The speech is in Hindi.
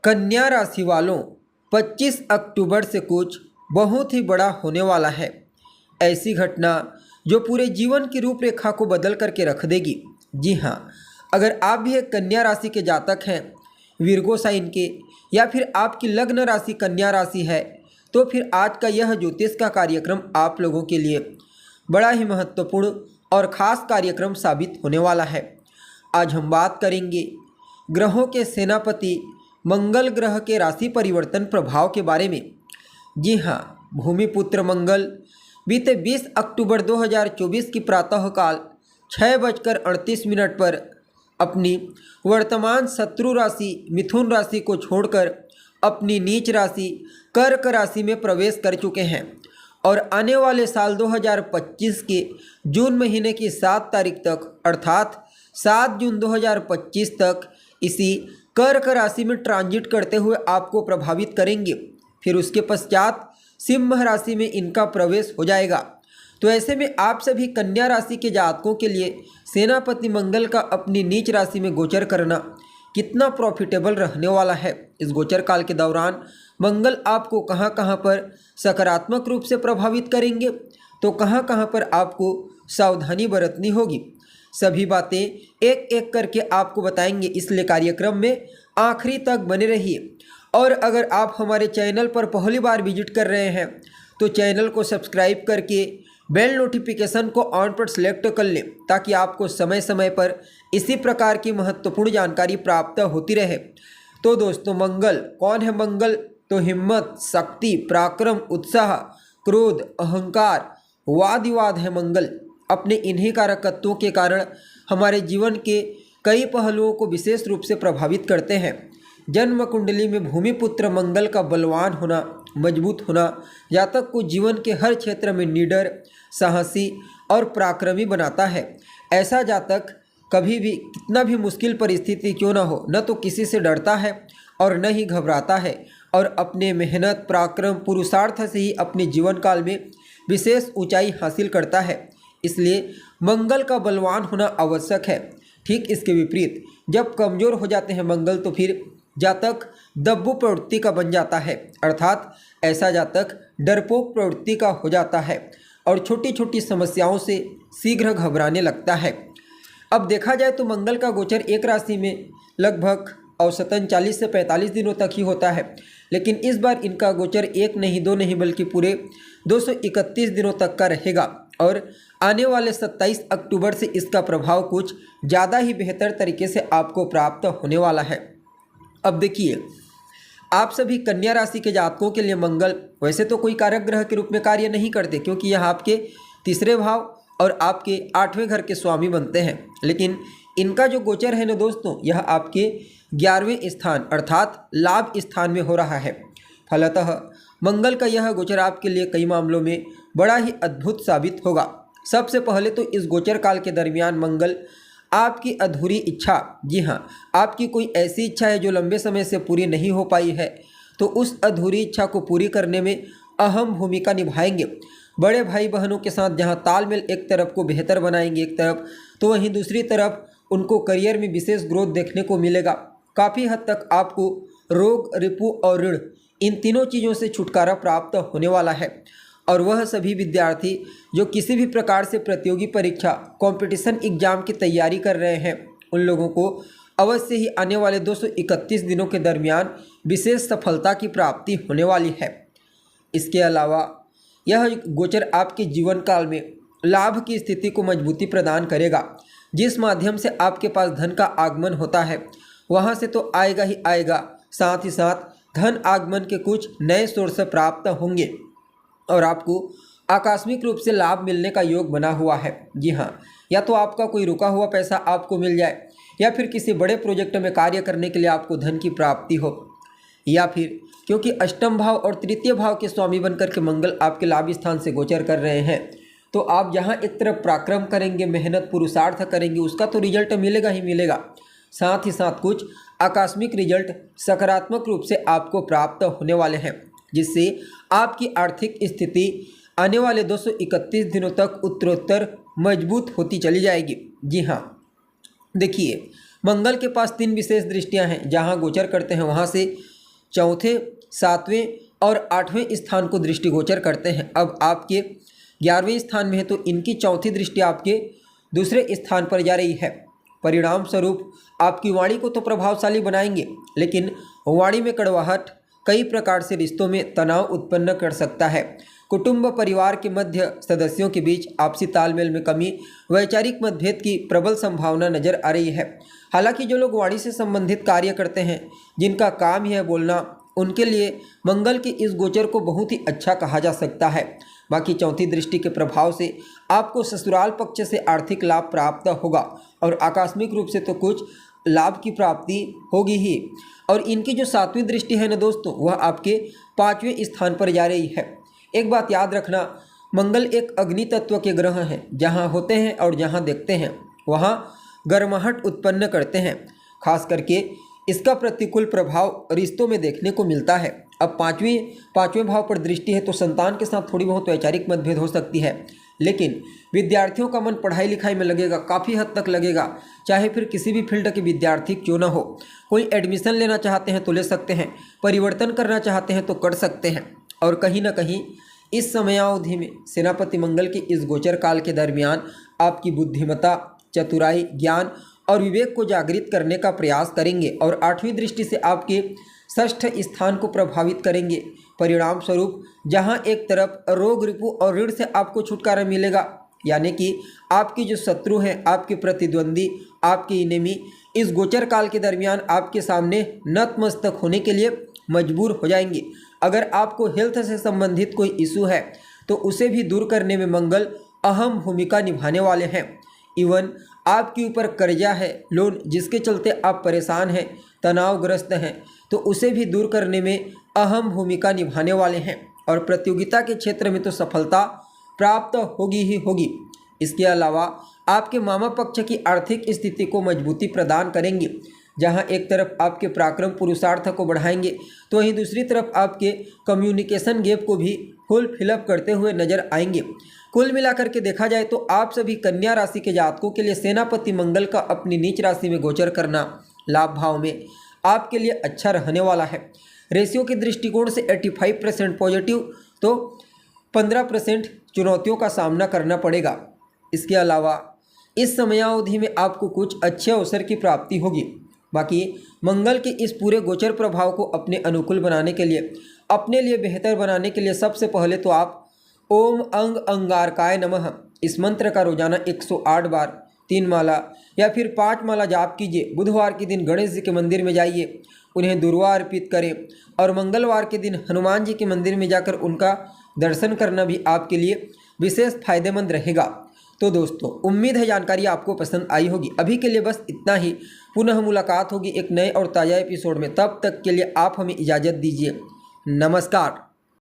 कन्या राशि वालों 25 अक्टूबर से कुछ बहुत ही बड़ा होने वाला है। ऐसी घटना जो पूरे जीवन की रूपरेखा को बदल करके रख देगी। जी हाँ, अगर आप भी एक कन्या राशि के जातक हैं, विर्गो साइन के, या फिर आपकी लग्न राशि कन्या राशि है, तो फिर आज का यह ज्योतिष का कार्यक्रम आप लोगों के लिए बड़ा ही महत्वपूर्ण और ख़ास कार्यक्रम साबित होने वाला है। आज हम बात करेंगे ग्रहों के सेनापति मंगल ग्रह के राशि परिवर्तन प्रभाव के बारे में। जी हाँ, भूमिपुत्र मंगल बीते 20 अक्टूबर 2024 की प्रातःकाल 6:38 पर अपनी वर्तमान शत्रु राशि मिथुन राशि को छोड़कर अपनी नीच राशि कर्क राशि में प्रवेश कर चुके हैं और आने वाले साल 2025 के जून महीने की 7 तारीख तक अर्थात 7 जून 2025 तक इसी कर्क राशि में ट्रांजिट करते हुए आपको प्रभावित करेंगे। फिर उसके पश्चात सिंह राशि में इनका प्रवेश हो जाएगा। तो ऐसे में आप सभी कन्या राशि के जातकों के लिए सेनापति मंगल का अपनी नीच राशि में गोचर करना कितना प्रॉफिटेबल रहने वाला है। इस गोचर काल के दौरान मंगल आपको कहां कहां पर सकारात्मक रूप से प्रभावित करेंगे, तो कहां कहां पर आपको सावधानी बरतनी होगी, सभी बातें एक एक करके आपको बताएंगे। इसलिए कार्यक्रम में आखिरी तक बने रहिए। और अगर आप हमारे चैनल पर पहली बार विजिट कर रहे हैं तो चैनल को सब्सक्राइब करके बेल नोटिफिकेशन को ऑन पर सेलेक्ट कर लें, ताकि आपको समय समय पर इसी प्रकार की महत्वपूर्ण जानकारी प्राप्त होती रहे। तो दोस्तों, मंगल कौन है? मंगल तो हिम्मत, शक्ति, पराक्रम, उत्साह, क्रोध, अहंकार, वाद विवाद है। मंगल अपने इन्हीं कारकत्वों के कारण हमारे जीवन के कई पहलुओं को विशेष रूप से प्रभावित करते हैं। जन्म कुंडली में भूमिपुत्र मंगल का बलवान होना, मजबूत होना जातक को जीवन के हर क्षेत्र में निडर, साहसी और पराक्रमी बनाता है। ऐसा जातक कभी भी कितना भी मुश्किल परिस्थिति क्यों न हो, न तो किसी से डरता है और न ही घबराता है, और अपने मेहनत, पराक्रम, पुरुषार्थ से ही अपने जीवन काल में विशेष ऊंचाई हासिल करता है। इसलिए मंगल का बलवान होना आवश्यक है। ठीक इसके विपरीत जब कमज़ोर हो जाते हैं मंगल, तो फिर जातक दब्बू प्रवृत्ति का बन जाता है, अर्थात ऐसा जातक डरपोक प्रवृत्ति का हो जाता है और छोटी छोटी समस्याओं से शीघ्र घबराने लगता है। अब देखा जाए तो मंगल का गोचर एक राशि में लगभग औसतन 40 से 45 दिनों तक ही होता है, लेकिन इस बार इनका गोचर 1 नहीं 2 नहीं बल्कि पूरे 231 दिनों तक का रहेगा और आने वाले 27 अक्टूबर से इसका प्रभाव कुछ ज़्यादा ही बेहतर तरीके से आपको प्राप्त होने वाला है। अब देखिए, आप सभी कन्या राशि के जातकों के लिए मंगल वैसे तो कोई कारक ग्रह के रूप में कार्य नहीं करते, क्योंकि यह आपके तीसरे भाव और आपके 8वें घर के स्वामी बनते हैं, लेकिन इनका जो गोचर है ना दोस्तों, यह आपके 11वें स्थान अर्थात लाभ स्थान में हो रहा है। फलतः मंगल का यह गोचर आपके लिए कई मामलों में बड़ा ही अद्भुत साबित होगा। सबसे पहले तो इस गोचर काल के दरमियान मंगल आपकी अधूरी इच्छा, जी हाँ, आपकी कोई ऐसी इच्छा है जो लंबे समय से पूरी नहीं हो पाई है, तो उस अधूरी इच्छा को पूरी करने में अहम भूमिका निभाएंगे। बड़े भाई बहनों के साथ जहाँ तालमेल एक तरफ को बेहतर बनाएंगे एक तरफ, तो वहीं दूसरी तरफ उनको करियर में विशेष ग्रोथ देखने को मिलेगा। काफ़ी हद तक आपको रोग, रिपु और ऋण, इन तीनों चीज़ों से छुटकारा प्राप्त होने वाला है। और वह सभी विद्यार्थी जो किसी भी प्रकार से प्रतियोगी परीक्षा, कंपटीशन एग्जाम की तैयारी कर रहे हैं, उन लोगों को अवश्य ही आने वाले 231 दिनों के दरमियान विशेष सफलता की प्राप्ति होने वाली है। इसके अलावा यह गोचर आपके जीवन काल में लाभ की स्थिति को मजबूती प्रदान करेगा। जिस माध्यम से आपके पास धन का आगमन होता है, वहाँ से तो आएगा ही आएगा, साथ ही साथ धन आगमन के कुछ नए सोर्स प्राप्त होंगे और आपको आकस्मिक रूप से लाभ मिलने का योग बना हुआ है। जी हाँ, या तो आपका कोई रुका हुआ पैसा आपको मिल जाए, या फिर किसी बड़े प्रोजेक्ट में कार्य करने के लिए आपको धन की प्राप्ति हो, या फिर क्योंकि अष्टम भाव और तृतीय भाव के स्वामी बनकर के मंगल आपके लाभ स्थान से गोचर कर रहे हैं, तो आप जहाँ एक तरफ पराक्रम करेंगे, मेहनत, पुरुषार्थ करेंगे, उसका तो रिजल्ट मिलेगा ही मिलेगा, साथ ही साथ कुछ आकस्मिक रिजल्ट सकारात्मक रूप से आपको प्राप्त होने वाले हैं, जिससे आपकी आर्थिक स्थिति आने वाले 231 दिनों तक उत्तरोत्तर मजबूत होती चली जाएगी। जी हाँ, देखिए, मंगल के पास 3 विशेष दृष्टियां हैं। जहां गोचर करते हैं वहां से चौथे, 7वें और 8वें स्थान को दृष्टि गोचर करते हैं। अब आपके 11वें स्थान में है तो इनकी चौथी दृष्टि आपके दूसरे स्थान पर जा रही है। परिणाम स्वरूप आपकी वाणी को तो प्रभावशाली बनाएंगे, लेकिन वाणी में कड़वाहट कई प्रकार से रिश्तों में तनाव उत्पन्न कर सकता है। कुटुंब परिवार के मध्य सदस्यों के बीच आपसी तालमेल में कमी, वैचारिक मतभेद की प्रबल संभावना नजर आ रही है। हालांकि जो लोग वाणी से संबंधित कार्य करते हैं, जिनका काम ही है बोलना, उनके लिए मंगल के इस गोचर को बहुत ही अच्छा कहा जा सकता है। बाकी चौथी दृष्टि के प्रभाव से आपको ससुराल पक्ष से आर्थिक लाभ प्राप्त होगा और आकस्मिक रूप से तो कुछ लाभ की प्राप्ति होगी ही। और इनकी जो 7वीं दृष्टि है ना दोस्तों, वह आपके 5वें स्थान पर जा रही है। एक बात याद रखना, मंगल एक अग्नि तत्व के ग्रह हैं। जहाँ होते हैं और जहाँ देखते हैं वहाँ गर्माहट उत्पन्न करते हैं। खास करके इसका प्रतिकूल प्रभाव रिश्तों में देखने को मिलता है। अब पाँचवें भाव पर दृष्टि है तो संतान के साथ थोड़ी बहुत वैचारिक मतभेद हो सकती है, लेकिन विद्यार्थियों का मन पढ़ाई लिखाई में लगेगा, काफ़ी हद तक लगेगा। चाहे फिर किसी भी फील्ड के विद्यार्थी क्यों ना हो, कोई एडमिशन लेना चाहते हैं तो ले सकते हैं, परिवर्तन करना चाहते हैं तो कर सकते हैं। और कहीं ना कहीं इस समयावधि में सेनापति मंगल के इस गोचर काल के दरमियान आपकी बुद्धिमत्ता, चतुराई, ज्ञान और विवेक को जागृत करने का प्रयास करेंगे और 8वीं दृष्टि से आपके 6ठ स्थान को प्रभावित करेंगे। परिणाम स्वरूप जहां एक तरफ रोग, रिपु और ऋण से आपको छुटकारा मिलेगा, यानी कि आपकी जो शत्रु हैं, आपके प्रतिद्वंदी, आपके इनेमी इस गोचर काल के दरमियान आपके सामने नतमस्तक होने के लिए मजबूर हो जाएंगे। अगर आपको हेल्थ से संबंधित कोई इशू है तो उसे भी दूर करने में मंगल अहम भूमिका निभाने वाले हैं। इवन आपके ऊपर कर्जा है, लोन, जिसके चलते आप परेशान हैं, तनावग्रस्त हैं, तो उसे भी दूर करने में अहम भूमिका निभाने वाले हैं। और प्रतियोगिता के क्षेत्र में तो सफलता प्राप्त होगी ही होगी। इसके अलावा आपके मामा पक्ष की आर्थिक स्थिति को मजबूती प्रदान करेंगे। जहां एक तरफ आपके पराक्रम पुरुषार्थ को बढ़ाएंगे तो वहीं दूसरी तरफ आपके कम्युनिकेशन गैप को भी फुल फिलअप करते हुए नजर आएंगे। कुल मिलाकर के देखा जाए तो आप सभी कन्या राशि के जातकों के लिए सेनापति मंगल का अपनी नीच राशि में गोचर करना लाभ भाव में आपके लिए अच्छा रहने वाला है। रेशियो के दृष्टिकोण से 85% पॉजिटिव तो 15% चुनौतियों का सामना करना पड़ेगा। इसके अलावा इस समयावधि में आपको कुछ अच्छे अवसर की प्राप्ति होगी। बाकी मंगल के इस पूरे गोचर प्रभाव को अपने अनुकूल बनाने के लिए, अपने लिए बेहतर बनाने के लिए सबसे पहले तो आप ओम अंग अंगारकाय नमः इस मंत्र का रोजाना 108 बार 3 माला या फिर 5 माला जाप कीजिए। बुधवार के दिन गणेश जी के मंदिर में जाइए, उन्हें दुर्वा अर्पित करें और मंगलवार के दिन हनुमान जी के मंदिर में जाकर उनका दर्शन करना भी आपके लिए विशेष फायदेमंद रहेगा। तो दोस्तों, उम्मीद है जानकारी आपको पसंद आई होगी। अभी के लिए बस इतना ही। पुनः मुलाकात होगी एक नए और ताज़ा एपिसोड में। तब तक के लिए आप हमें इजाज़त दीजिए। नमस्कार।